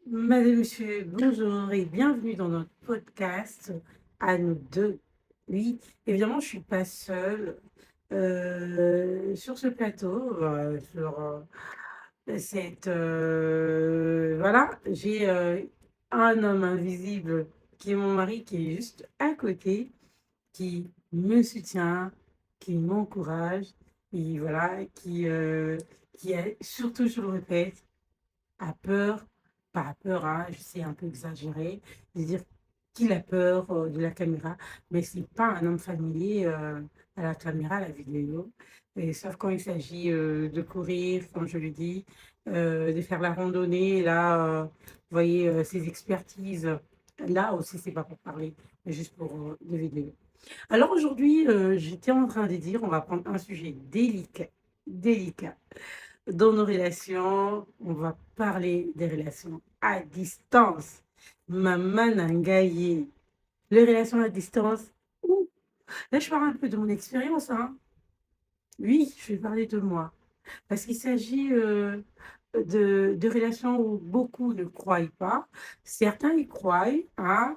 Madame, monsieur, bonjour et bienvenue dans notre podcast à nous deux. Oui, évidemment, je suis pas seule sur ce plateau, voilà, j'ai un homme invisible qui est mon mari, qui est juste à côté, qui me soutient, qui m'encourage, et voilà, qui est surtout, je le répète, a peur, pas a peur, hein, je sais un peu exagéré, de dire qu'il a peur de la caméra, mais c'est pas un homme familier à la caméra, à la vidéo. Et, sauf quand il s'agit de courir, comme je le dis, de faire la randonnée, là, vous voyez, ses expertises, là aussi, c'est pas pour parler, mais juste pour des vidéos. Alors aujourd'hui, j'étais en train de dire, on va prendre un sujet délicat, délicat. Dans nos relations, on va parler des relations à distance. Maman Nangaye. Les relations à distance, ouh, là je parle un peu de mon expérience, hein. Oui, je vais parler de moi. Parce qu'il s'agit de relations où beaucoup ne croient pas. Certains y croient, hein.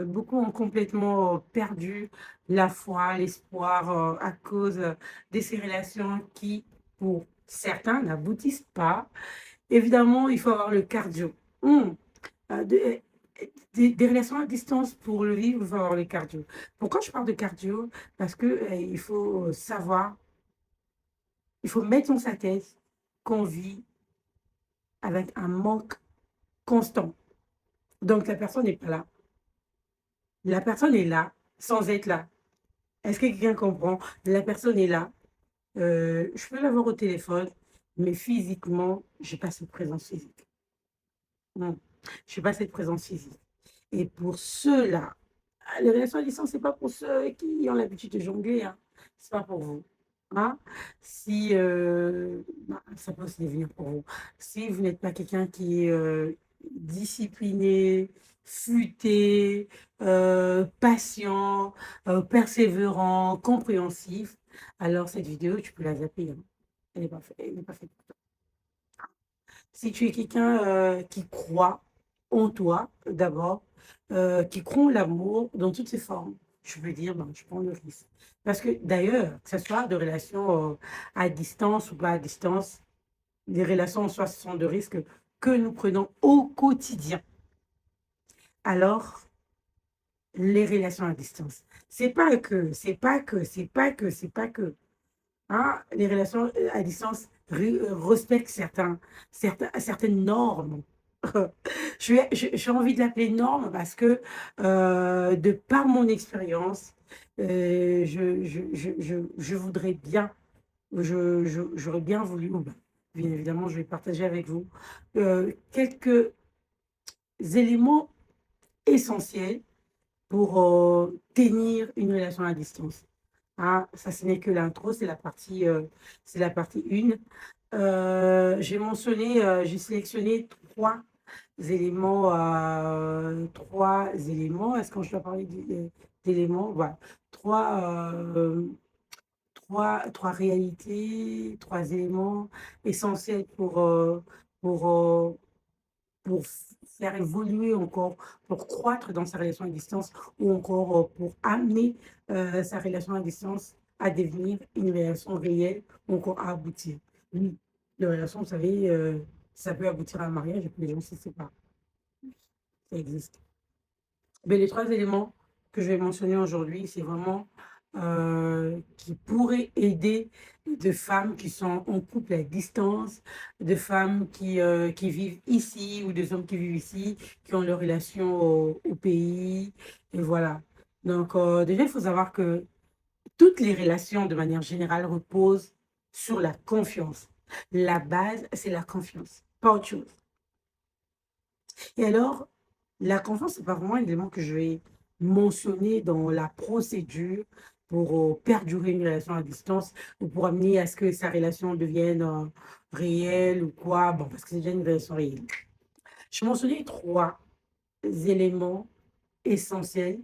Beaucoup ont complètement perdu la foi, l'espoir à cause de ces relations qui, pour certains, n'aboutissent pas. Évidemment, il faut avoir le cardio. Hum, euh, de- euh, des relations à distance pour le vivre, il faut avoir le cardio. Pourquoi je parle de cardio? Parce que il faut savoir, il faut mettre dans sa tête qu'on vit avec un manque constant. Donc, la personne n'est pas là. La personne est là sans être là. Est-ce que quelqu'un comprend? La personne est là. Je peux l'avoir au téléphone, mais physiquement, je n'ai pas cette présence physique. Non, je n'ai pas cette présence physique. Et pour ceux-là, les relations à distance, ce n'est pas pour ceux qui ont l'habitude de jongler, hein. Ce n'est pas pour vous. Hein? Si, ça peut aussi devenir pour vous. Si vous n'êtes pas quelqu'un qui est discipliné, futé, patient, persévérant, compréhensif, alors cette vidéo, tu peux la zapper, hein. Elle n'est pas faite pour toi. Si tu es quelqu'un qui croit en toi, d'abord, qui croit en l'amour dans toutes ses formes, je veux dire, ben, je prends le risque. Parce que d'ailleurs, que ce soit de relations à distance ou pas à distance, les relations en soi, ce sont de risques que nous prenons au quotidien. Alors, les relations à distance, c'est pas que. Hein, les relations à distance respectent certaines normes. J'ai envie de l'appeler norme parce que, de par mon expérience, je voudrais bien, j'aurais bien voulu, ou ben, bien évidemment, je vais partager avec vous quelques éléments essentiels pour tenir une relation à distance. Ah, ça, ce n'est que l'intro, c'est la partie 1. J'ai sélectionné trois éléments. Est-ce que je dois parler d'éléments? Voilà. Trois, trois réalités, trois éléments essentiels pour, pour faire évoluer encore, pour croître dans sa relation à distance ou encore pour amener sa relation à distance à devenir une relation réelle ou encore à aboutir. Oui, les relations, vous savez, ça peut aboutir à un mariage et puis les gens se séparent. Ça existe. Mais les trois éléments que je vais mentionner aujourd'hui, c'est vraiment qui pourraient aider de femmes qui sont en couple à distance, de femmes qui vivent ici ou des hommes qui vivent ici, qui ont leur relation au pays. Et voilà. Donc, déjà, il faut savoir que toutes les relations, de manière générale, reposent sur la confiance. La base, c'est la confiance, pas autre chose. Et alors, la confiance, c'est pas vraiment un élément que je vais mentionner dans la procédure pour perdurer une relation à distance ou pour amener à ce que sa relation devienne réelle ou quoi. Bon, parce que c'est déjà une relation réelle. Je mentionnais trois éléments essentiels.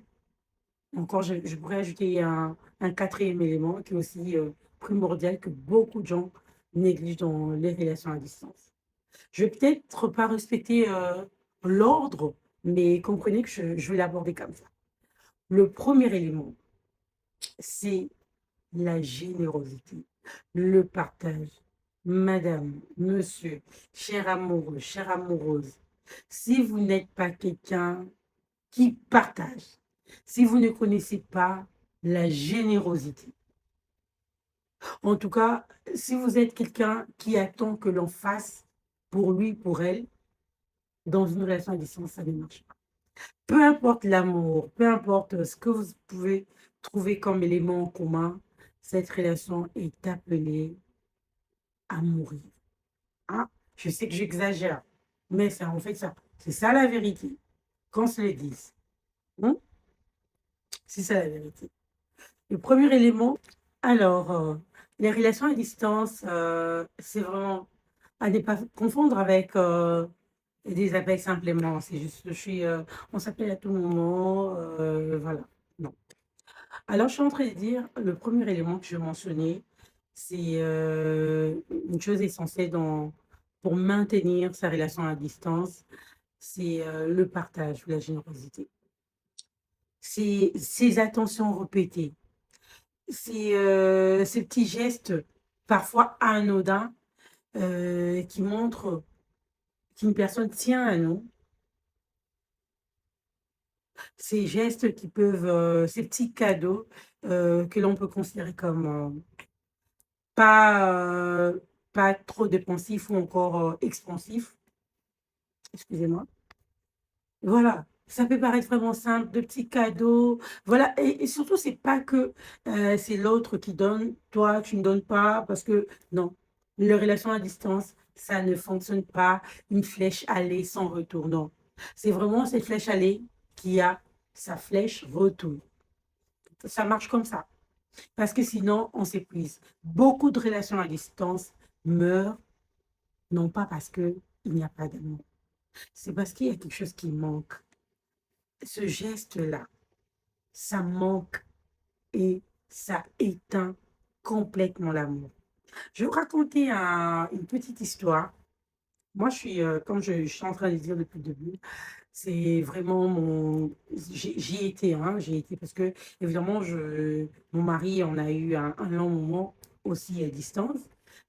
Encore, je pourrais ajouter un quatrième élément qui est aussi primordial que beaucoup de gens négligent dans les relations à distance. Je vais peut-être pas respecter, l'ordre, mais comprenez que je vais l'aborder comme ça. Le premier élément, c'est la générosité, le partage. Madame, monsieur, cher amoureux, chère amoureuse, si vous n'êtes pas quelqu'un qui partage, si vous ne connaissez pas la générosité, en tout cas, si vous êtes quelqu'un qui attend que l'on fasse pour lui, pour elle, dans une relation à distance, ça ne marche pas. Peu importe l'amour, peu importe ce que vous pouvez trouver comme élément en commun, cette relation est appelée à mourir. Hein? Je sais que j'exagère, mais c'est en fait ça. C'est ça la vérité, qu'on se le dise. Hein? C'est ça la vérité. Le premier élément, alors, les relations à distance, c'est vraiment à ne pas confondre avec des appels simplement. C'est juste, on s'appelle à tout moment, voilà. Non. Alors, je suis en train de dire, le premier élément que je mentionnais, c'est une chose essentielle pour maintenir sa relation à distance, c'est le partage ou la générosité. C'est ces attentions répétées, ces petits gestes parfois anodins qui montrent qu'une personne tient à nous, ces gestes qui peuvent, ces petits cadeaux que l'on peut considérer comme pas, pas trop dépensifs ou encore expansifs, excusez-moi. Voilà, ça peut paraître vraiment simple, de petits cadeaux, voilà et surtout c'est pas que, c'est l'autre qui donne, toi tu ne donnes pas parce que non, les relations à distance, ça ne fonctionne pas, une flèche aller sans retour, non. C'est vraiment cette flèche aller qui a sa flèche retour. Ça marche comme ça, parce que sinon on s'épuise. Beaucoup de relations à distance meurent, non pas parce qu'il n'y a pas d'amour, c'est parce qu'il y a quelque chose qui manque. Ce geste-là, ça manque et ça éteint complètement l'amour. Je vais vous raconter une petite histoire. Moi, comme je suis en train de dire depuis le début, c'est vraiment j'y étais, hein, j'y étais parce que, évidemment, mon mari, on a eu un long moment aussi à distance.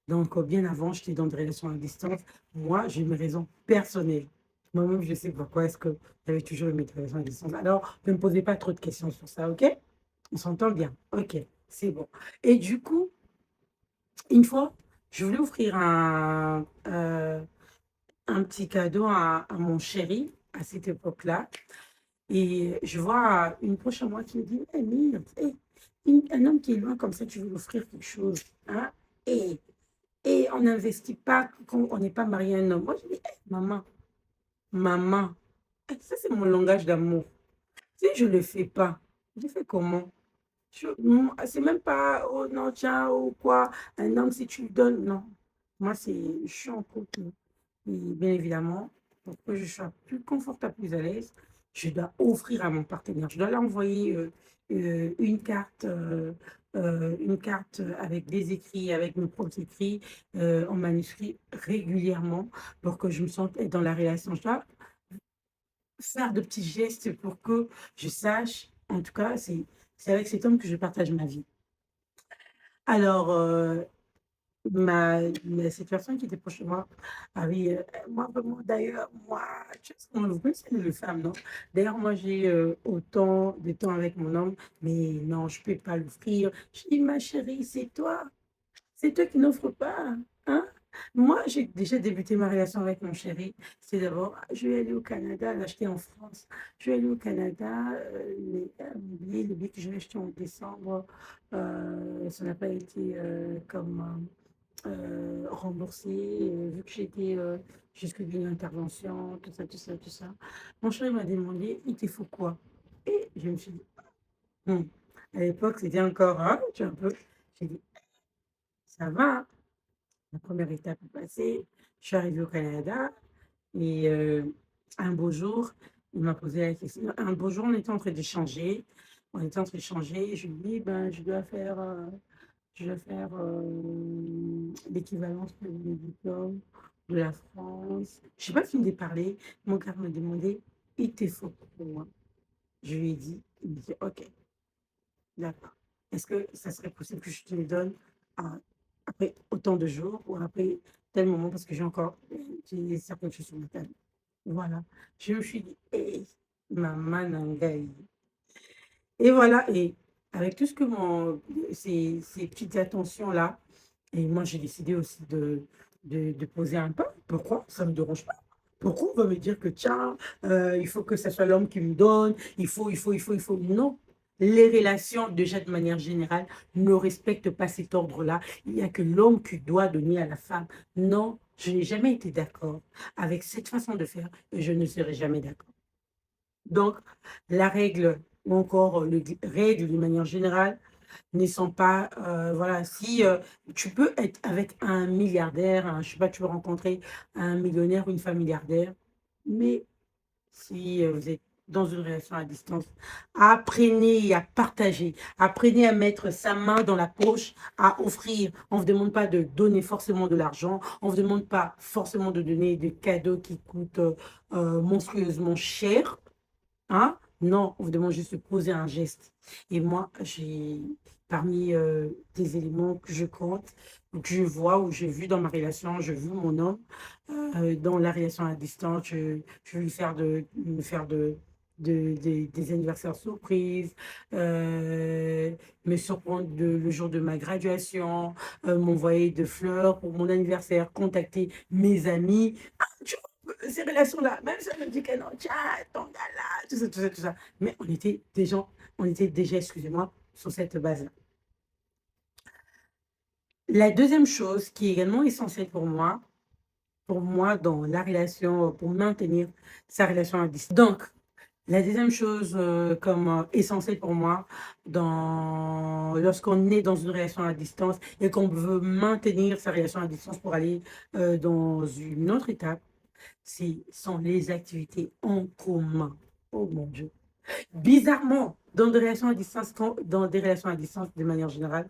Donc, bien avant, j'étais dans des relations à distance. Moi, j'ai mes raisons personnelles. Moi-même, je sais pourquoi est-ce que j'avais toujours aimé des relations à distance. Alors, ne me posez pas trop de questions sur ça, ok? On s'entend bien. Ok, c'est bon. Et du coup, une fois, je voulais offrir un petit cadeau à mon chéri à cette époque-là. Et je vois une proche à moi qui me dit: «Eh Myrte, un homme qui est loin comme ça, tu veux lui offrir quelque chose, hein? Et, et on n'investit pas quand on n'est pas marié à un homme.» Moi, je dis: «Eh, maman, maman, ça c'est mon langage d'amour. Si je ne le fais pas, je fais comment?» C'est même pas: «Oh non, tiens, ou quoi, un homme, si tu lui donnes», non. Moi, je suis en couple et bien évidemment, pour que je sois plus confortable, plus à l'aise, je dois offrir à mon partenaire. Je dois lui envoyer, une carte avec des écrits, avec mes propres écrits, en manuscrit régulièrement pour que je me sente être dans la relation. Je dois faire de petits gestes pour que je sache, en tout cas, c'est avec cet homme que je partage ma vie. Alors, cette personne qui était proche de moi, ah oui, moi vraiment d'ailleurs, moi, tu sais comment vous connaissez les femmes, non? D'ailleurs, moi j'ai, autant de temps avec mon homme, mais non, je peux pas l'offrir. Je dis: «Ma chérie, c'est toi qui n'offres pas, hein?» Moi, j'ai déjà débuté ma relation avec mon chéri. C'est d'abord: «Ah, je vais aller au Canada», l'acheter en France. «Je vais aller au Canada, mais le billet que je vais acheter en décembre, ça n'a pas été, comme, remboursé, vu que j'étais, jusque d'une intervention, tout ça, tout ça, tout ça.» Mon chéri m'a demandé: «Il te faut quoi?» Et je me suis dit: «Mmh». À l'époque, c'était encore, hein, tu vois un peu, j'ai dit: «Ça va, hein». La première étape est passée, je suis arrivée au Canada et un beau jour, il m'a posé la question. Un beau jour, on était en train d'échanger, je lui dis: «Ben, je dois faire, l'équivalence de mes diplômes, de la France. Je n'ai pas fini de parler. Mon gars m'a demandé, il te faut quoi? Je lui ai dit, il me dit, OK, d'accord. Est-ce que ça serait possible que je te le donne à- après autant de jours ou après tel moment parce que j'ai certaines choses sur ma table. Voilà. Je me suis dit, hey, maman Nangaï. Et voilà. Et avec tout ce que ces petites attentions-là, et moi j'ai décidé aussi de poser un pas. Pourquoi? Ça ne me dérange pas. Pourquoi on va me dire que tiens, il faut que ce soit l'homme qui me donne, il faut. Non. Les relations, déjà de manière générale, ne respectent pas cet ordre-là. Il n'y a que l'homme qui doit donner à la femme. Non, je n'ai jamais été d'accord avec cette façon de faire et je ne serai jamais d'accord. Donc, la règle, ou encore les règles de manière générale, ne sont pas, voilà, si tu peux être avec un milliardaire, je sais pas, tu peux rencontrer un millionnaire ou une femme milliardaire, mais si vous êtes dans une relation à distance, apprenez à partager, apprenez à mettre sa main dans la poche, à offrir. On ne vous demande pas de donner forcément de l'argent, on ne vous demande pas forcément de donner des cadeaux qui coûtent monstrueusement cher. Hein? Non, on vous demande juste de poser un geste. Et moi, parmi des éléments que je compte, que je vois, ou j'ai vu dans ma relation, je vu mon homme, dans la relation à distance, je vais lui faire me faire des anniversaires surprises, me surprendre le jour de ma graduation, m'envoyer de fleurs pour mon anniversaire, contacter mes amis. Ah, tu vois, ces relations-là, même si elle me dit que non, tiens, ton gars là, tout ça, tout ça, tout ça. Mais on était déjà, excusez-moi, sur cette base-là. La deuxième chose qui est également essentielle pour moi dans la relation, pour maintenir sa relation à distance. Donc, la deuxième chose comme essentielle pour moi, lorsqu'on est dans une relation à distance et qu'on veut maintenir sa relation à distance pour aller dans une autre étape, sont les activités en commun. Oh mon Dieu. Bizarrement, dans des relations à distance de manière générale,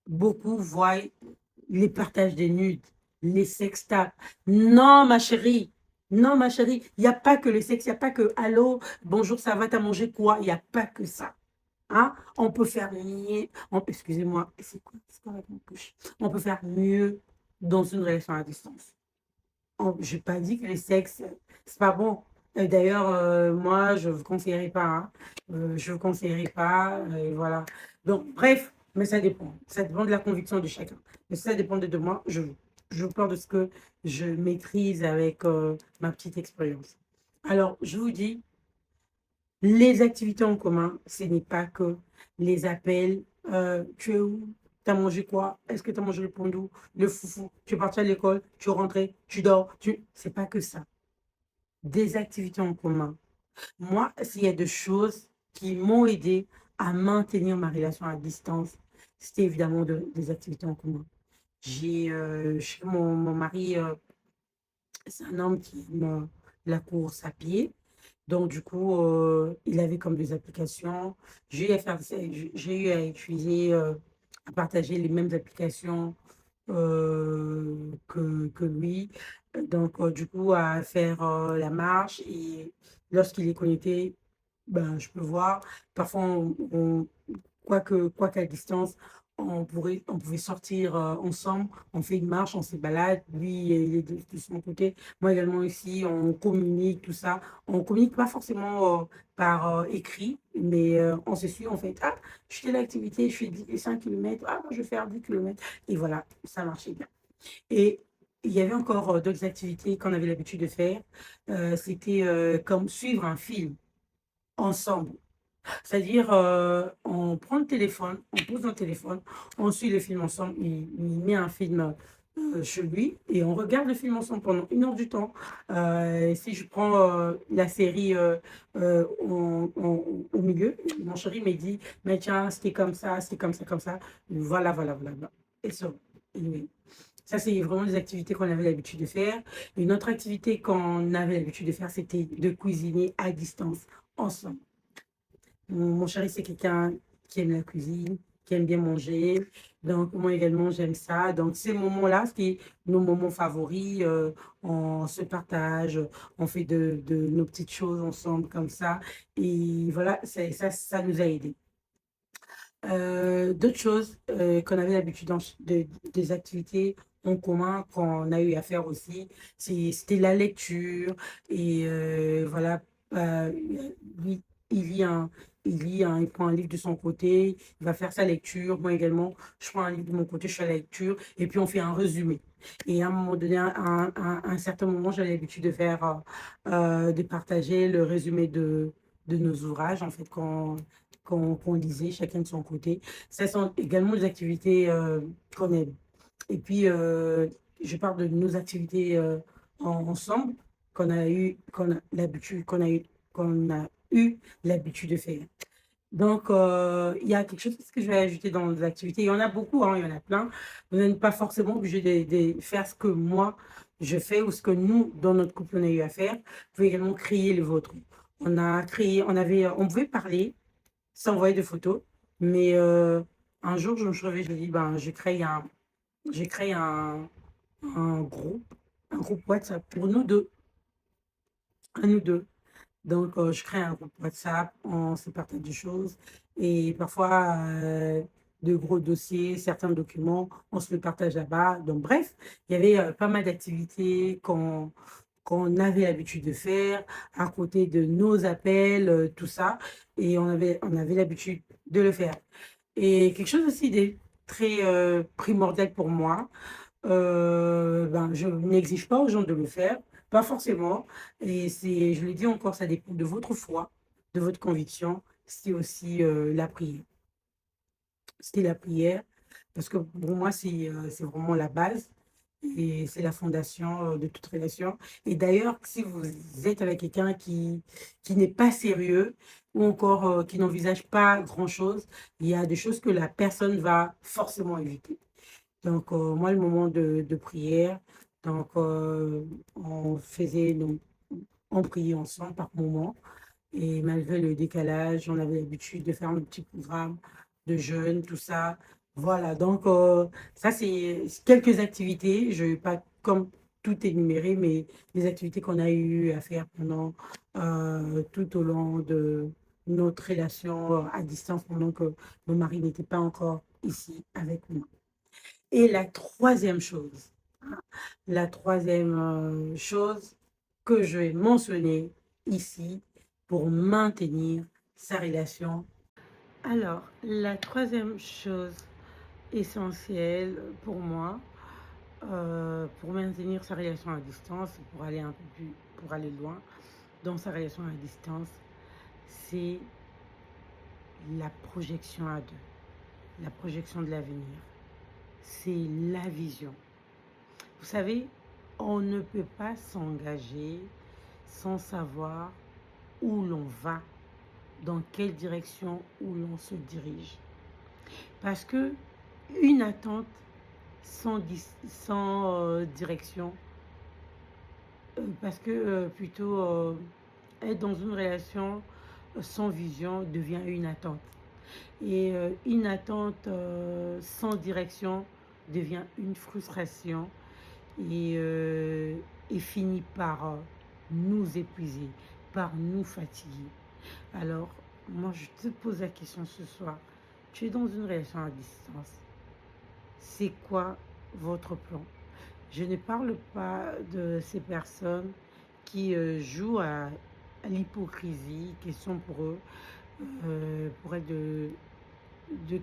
beaucoup voient les partages des nudes, les sextapes. Non, ma chérie. Non, ma chérie. Il n'y a pas que le sexe. Il n'y a pas que allô, bonjour, ça va, t'as mangé quoi? Il n'y a pas que ça. Hein? On peut faire mieux. Excusez-moi, c'est quoi avec mon couche? On peut faire mieux dans une relation à distance. Je n'ai pas dit que le sexe, c'est pas bon. D'ailleurs, moi, je ne vous conseillerais pas. Hein. Je ne vous conseillerais pas. Voilà. Donc, bref, mais ça dépend. Ça dépend de la conviction de chacun. Mais si ça dépend de moi, je parle de ce que je maîtrise avec ma petite expérience. Alors, je vous dis, les activités en commun, ce n'est pas que les appels. Tu es où? Tu as mangé quoi? Est-ce que tu as mangé le pondou, le foufou? Tu es parti à l'école, tu es rentré, tu dors. C'est pas que ça. Des activités en commun. Moi, s'il y a des choses qui m'ont aidé à maintenir ma relation à distance, c'était évidemment des activités en commun. Chez mon mari, c'est un homme qui aime la course à pied. Donc, du coup, il avait comme des applications. J'ai eu à utiliser, à partager les mêmes applications que lui. Donc, du coup, à faire la marche. Et lorsqu'il est connecté, ben, je peux voir. Parfois, quoi qu'à distance, on pouvait sortir ensemble, on fait une marche, on se balade, lui, il est de son côté, moi également ici, on communique, tout ça. On communique pas forcément par écrit, mais on se suit, on fait, ah, je fais l'activité, je fais 5 km, ah, moi je vais faire 10 km, et voilà, ça marchait bien. Et il y avait encore d'autres activités qu'on avait l'habitude de faire. C'était comme suivre un film ensemble. C'est-à-dire, on prend le téléphone, on pose un téléphone, on suit le film ensemble, il met un film chez lui et on regarde le film ensemble pendant 1 heure du temps. Si je prends la série au milieu, mon chéri me dit, mais tiens, c'était comme ça, c'était comme ça, comme ça. Voilà, voilà, voilà. Voilà. Et ça, anyway. Ça, c'est vraiment des activités qu'on avait l'habitude de faire. Une autre activité qu'on avait l'habitude de faire, c'était de cuisiner à distance ensemble. Mon chéri, c'est quelqu'un qui aime la cuisine. qui aime bien manger. Donc, moi également, j'aime ça. Donc, ces moments-là, c'est nos moments favoris. On se partage, on fait de nos petites choses ensemble comme ça. Et voilà, ça nous a aidés. D'autres choses qu'on avait l'habitude des activités en commun qu'on a eu à faire aussi, c'était la lecture et voilà, lui, il lit un, il prend un livre de son côté, il va faire sa lecture, moi également, je prends un livre de mon côté, je fais la lecture et puis on fait un résumé. Et à un moment donné, un certain moment, j'avais l'habitude de faire, de partager le résumé de nos ouvrages, en fait, qu'on lisait chacun de son côté. Ce sont également des activités qu'on aime. Et puis, je parle de nos activités ensemble qu'on a eu l'habitude de faire. Donc, il y a quelque chose que je vais ajouter dans les activités. Il y en a beaucoup, hein, il y en a plein. Vous n'êtes pas forcément obligé de faire ce que moi, je fais ou ce que nous, dans notre couple, on a eu à faire. Vous pouvez également créer le vôtre. On pouvait parler, s'envoyer des photos. Mais un jour, je me suis réveillée, je me dis, ben, j'ai créé un groupe WhatsApp pour nous deux, à nous deux. Donc, je crée un groupe WhatsApp, on se partage des choses et parfois de gros dossiers, certains documents, on se le partage là-bas. Donc, bref, il y avait pas mal d'activités qu'on avait l'habitude de faire à côté de nos appels, tout ça. Et on avait l'habitude de le faire. Et quelque chose aussi de très primordial pour moi, ben, je n'exige pas aux gens de le faire, pas forcément. Et je le dis encore, ça dépend de votre foi, de votre conviction. C'est aussi la prière. C'est la prière, parce que pour moi, c'est vraiment la base et c'est la fondation de toute relation. Et d'ailleurs, si vous êtes avec quelqu'un qui n'est pas sérieux ou encore qui n'envisage pas grand-chose, il y a des choses que la personne va forcément éviter. Donc, moi, le moment de prière, donc, on priait ensemble par moment. Et malgré le décalage, on avait l'habitude de faire un petit programme de jeûne, tout ça. Voilà, donc ça, c'est quelques activités. Je ne vais pas comme tout énumérer, mais les activités qu'on a eu à faire pendant tout au long de notre relation à distance, pendant que mon mari n'était pas encore ici avec nous. Et la troisième chose que je vais mentionner ici pour maintenir sa relation. Alors, la troisième chose essentielle pour moi, pour maintenir sa relation à distance, pour aller un peu plus, pour aller loin dans sa relation à distance, c'est la projection à deux, la projection de l'avenir. C'est la vision. Vous savez, on ne peut pas s'engager sans savoir où l'on va, dans quelle direction où l'on se dirige. Parce que une attente sans direction, parce que plutôt être dans une relation sans vision devient une attente. Et une attente sans direction devient une frustration et finit par nous épuiser, par nous fatiguer. Alors, moi, je te pose la question ce soir. Tu es dans une relation à distance. C'est quoi votre plan? Je ne parle pas de ces personnes qui jouent à l'hypocrisie, qui sont pour eux, pour être de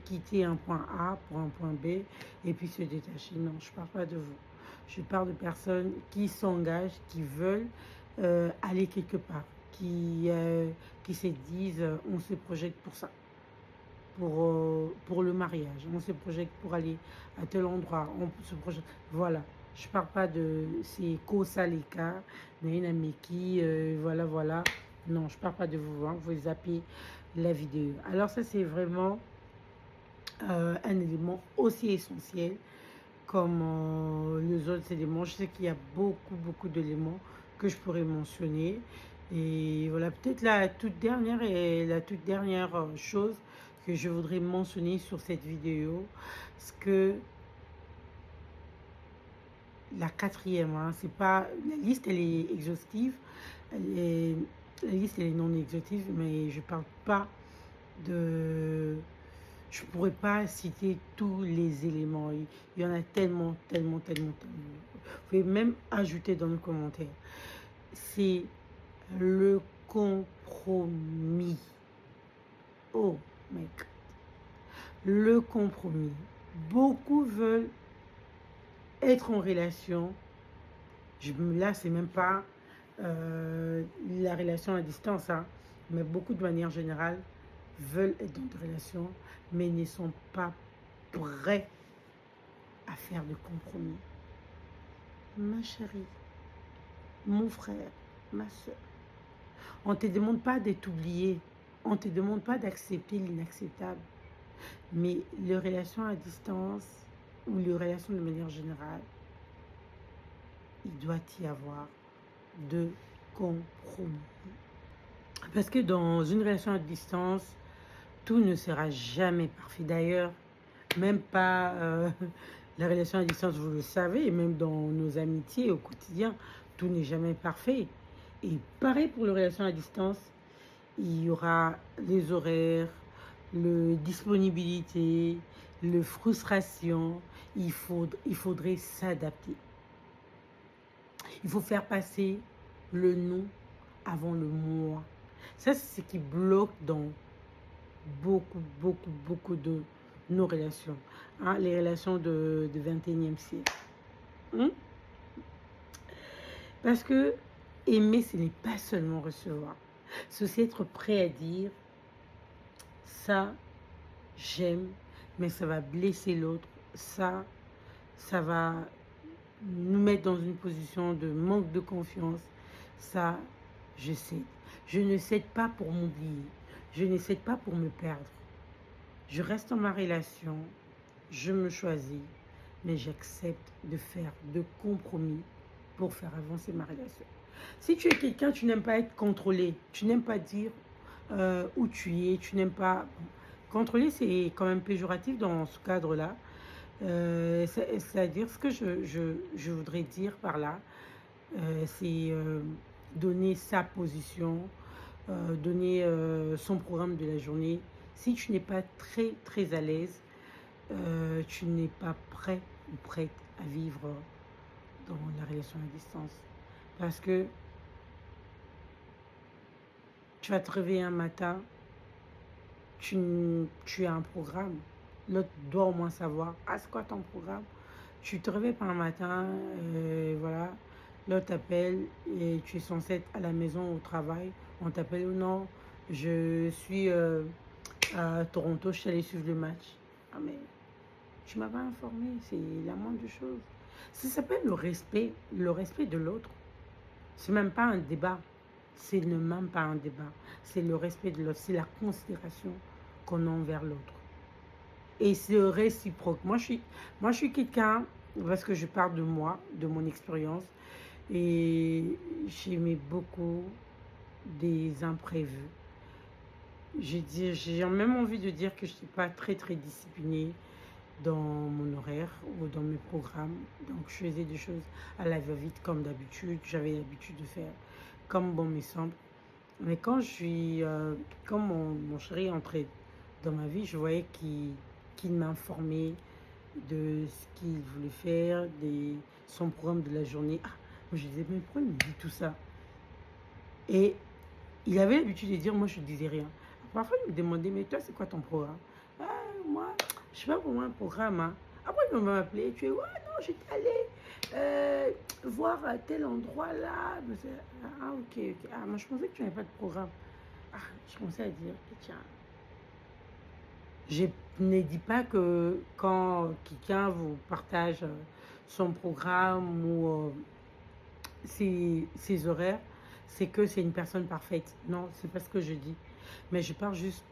quitter un point A pour un point B et puis se détacher. Non, je ne parle pas de vous. Je parle de personnes qui s'engagent, qui veulent aller quelque part, qui se disent on se projette pour ça, pour le mariage, on se projette pour aller à tel endroit, on se projette. Voilà. Je ne parle pas de ces Kosaleka, une amie qui, voilà, voilà. Non, je ne parle pas de vous, hein, vous zappez la vidéo. Alors ça, c'est vraiment un élément aussi essentiel comme les autres éléments. Je sais qu'il y a beaucoup d'éléments que je pourrais mentionner. Et voilà, peut-être la toute dernière chose, que je voudrais mentionner sur cette vidéo, c'est que la quatrième, hein, c'est pas la liste, elle est exhaustive, la liste elle est non exhaustive, mais je parle pas de, je pourrais pas citer tous les éléments. Il y en a tellement, tellement, tellement, tellement. Vous pouvez même ajouter dans le commentaire. C'est le compromis. Oh my God. Le compromis. Beaucoup veulent être en relation. Là, c'est même pas la relation à distance, hein, mais beaucoup de manière générale veulent être dans des relations, mais ne sont pas prêts à faire de compromis. Ma chérie, mon frère, ma soeur, on ne te demande pas d'être oublié, on ne te demande pas d'accepter l'inacceptable, mais les relations à distance ou les relations de manière générale, il doit y avoir de compromis. Parce que dans une relation à distance, tout ne sera jamais parfait. D'ailleurs, même pas la relation à distance, vous le savez, même dans nos amitiés au quotidien, tout n'est jamais parfait. Et pareil pour les relations à distance, il y aura les horaires, le disponibilité, le frustration. Il faudrait s'adapter. Il faut faire passer le nous avant le moi. Ça, c'est ce qui bloque dans beaucoup, beaucoup, beaucoup de nos relations. Hein, les relations de 21e siècle. Parce que aimer, ce n'est pas seulement recevoir. C'est aussi être prêt à dire, ça, j'aime, mais ça va blesser l'autre. Ça va nous mettre dans une position de manque de confiance. Ça, je cède. Je ne cède pas pour m'oublier. Je ne cède pas pour me perdre. Je reste dans ma relation. Je me choisis. Mais j'accepte de faire de compromis pour faire avancer ma relation. Si tu es quelqu'un, tu n'aimes pas être contrôlé. Tu n'aimes pas dire où tu es. Tu n'aimes pas... Contrôler, c'est quand même péjoratif dans ce cadre-là. C'est-à-dire, ce que je voudrais dire par là, c'est donner sa position, donner son programme de la journée. Si tu n'es pas très, très à l'aise, tu n'es pas prêt ou prête à vivre dans la relation à distance. Parce que tu vas te réveiller un matin, tu as un programme. L'autre doit au moins savoir, ah, c'est quoi ton programme? Tu te réveilles par un matin, voilà, l'autre t'appelle et tu es censé être à la maison, au travail. On t'appelle ou non, je suis à Toronto, je suis allée suivre le match. Ah, mais tu m'as pas informé, c'est la moindre chose. Ça s'appelle le respect de l'autre. C'est même pas un débat. C'est même pas un débat. C'est le respect de l'autre. C'est la considération qu'on a envers l'autre. Et c'est réciproque. Moi, je suis quelqu'un, parce que je parle de moi, de mon expérience, et j'aimais beaucoup des imprévus. J'ai même envie de dire que je ne suis pas très, très disciplinée dans mon horaire ou dans mes programmes. Donc, je faisais des choses à la va-vite comme d'habitude. J'avais l'habitude de faire comme bon me semble. Mais quand mon chéri est entré dans ma vie, je voyais qu'il m'informait de ce qu'il voulait faire, son programme de la journée. Ah, moi je disais, mais pourquoi il me dit tout ça? Et il avait l'habitude de dire, moi je ne disais rien. Parfois il me demandait, mais toi c'est quoi ton programme? Ah, moi, je sais pas pour moi un programme. Hein. Après il m'a appelé, tu es, ouais, non, j'étais allé voir à tel endroit là. Ah, ok, ok. Ah, moi je pensais que tu n'avais pas de programme. Ah, je commençais à dire, tiens, je ne dis pas que quand quelqu'un vous partage son programme ou ses horaires, c'est que c'est une personne parfaite. Non, c'est pas ce que je dis. Mais je parle juste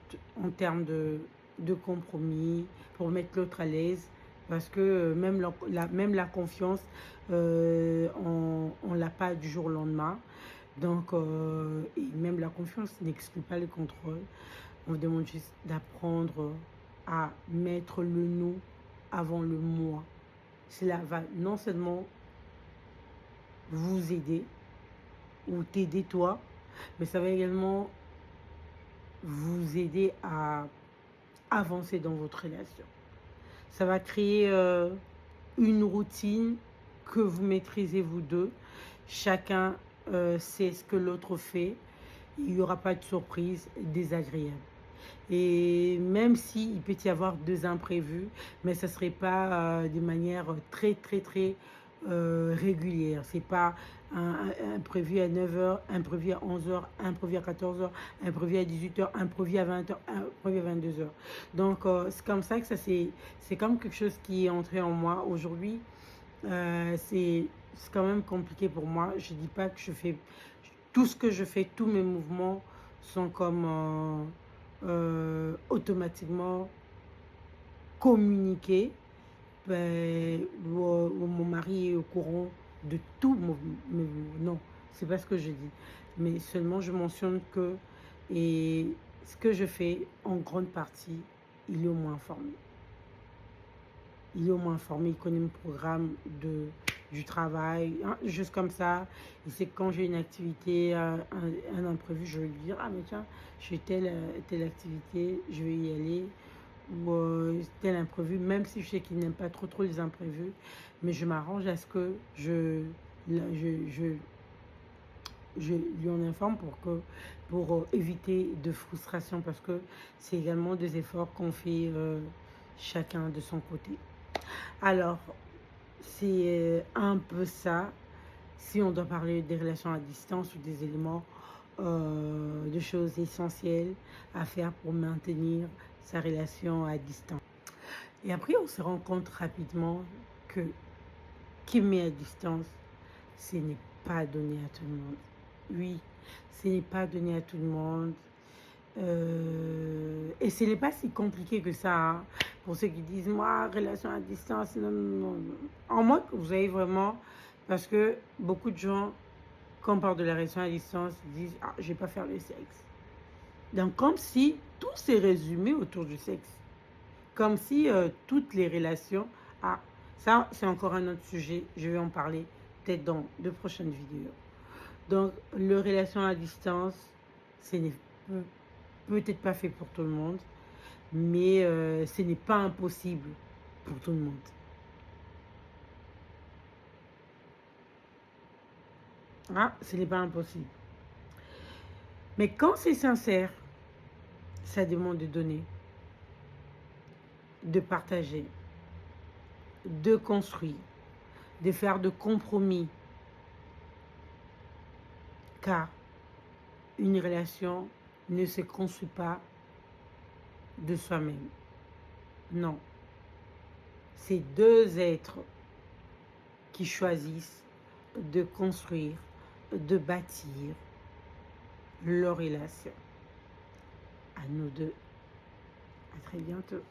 en termes de compromis pour mettre l'autre à l'aise. Parce que même la confiance, on ne l'a pas du jour au lendemain. Donc, et même la confiance n'exclut pas le contrôle. On vous demande juste d'apprendre à mettre le nous avant le moi. Cela va non seulement vous aider ou t'aider toi, mais ça va également vous aider à avancer dans votre relation. Ça va créer une routine que vous maîtrisez vous deux. Chacun sait ce que l'autre fait. Il n'y aura pas de surprise désagréable. Et même s'il peut y avoir 2 imprévus, mais ça ne serait pas de manière très régulière. C'est pas un imprévu à 9 heures, imprévu à 11 heures, imprévu à 14 heures, imprévu à 18 heures, imprévu à 20 heures, imprévu à 22 heures. Donc c'est comme ça que c'est comme quelque chose qui est entré en moi. Aujourd'hui, c'est quand même compliqué pour moi. Je dis pas que je fais tout ce que je fais, tous mes mouvements sont comme automatiquement communiqués. Où mon mari est au courant de tout non, c'est pas ce que je dis. Mais seulement je mentionne que et ce que je fais, en grande partie, il est au moins informé. Il est au moins informé, il connaît mon programme du travail, hein, juste comme ça. Il sait que quand j'ai une activité, un imprévu, je vais lui dire, ah mais tiens, j'ai telle activité, je vais y aller. Ou tel imprévu, même si je sais qu'il n'aime pas trop les imprévus, mais je m'arrange à ce que je lui en informe pour éviter de frustration, parce que c'est également des efforts qu'on fait chacun de son côté. Alors, c'est un peu ça, si on doit parler des relations à distance ou des éléments de choses essentielles à faire pour maintenir sa relation à distance. Et après, on se rend compte rapidement que qu'aimer à distance, ce n'est pas donné à tout le monde. Oui, ce n'est pas donné à tout le monde. Et ce n'est pas si compliqué que ça. Hein. Pour ceux qui disent, moi, relation à distance, non, non, non. En moi, vous avez vraiment... Parce que beaucoup de gens, quand on parle de la relation à distance, disent, ah, je ne vais pas faire le sexe. Donc, comme si tout s'est résumé autour du sexe. Comme si toutes les relations... Ah, ça, c'est encore un autre sujet. Je vais en parler peut-être dans de prochaines vidéos. Donc, les relations à distance, ce n'est peut-être pas fait pour tout le monde, mais ce n'est pas impossible pour tout le monde. Ah, ce n'est pas impossible. Mais quand c'est sincère, ça demande de donner, de partager, de construire, de faire de compromis. Car une relation ne se construit pas de soi-même. Non. C'est deux êtres qui choisissent de construire, de bâtir leur relation. À nous deux. À très bientôt.